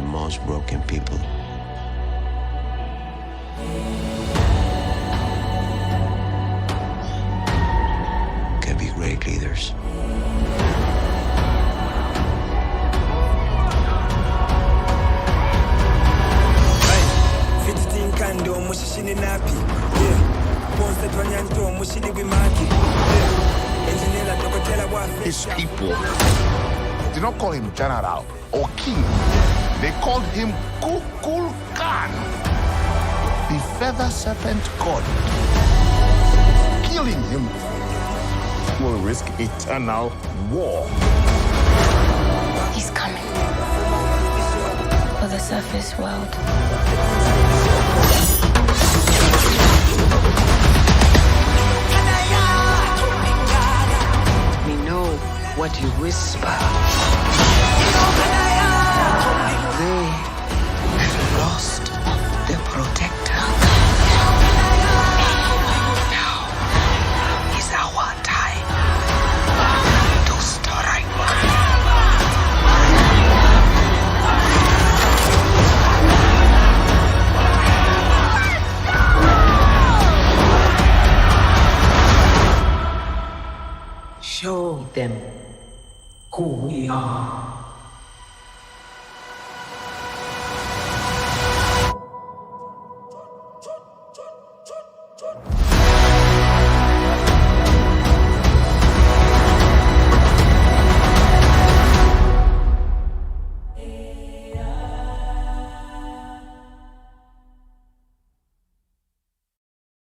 most broken people. Can be great leaders. His people did not call him general or king. They called him Kukulkan, the feather serpent god. Killing him will risk eternal war. He's coming for the surface world. We know what you whisper. They have lost their protector. Now is our time to strike. Show them who we are.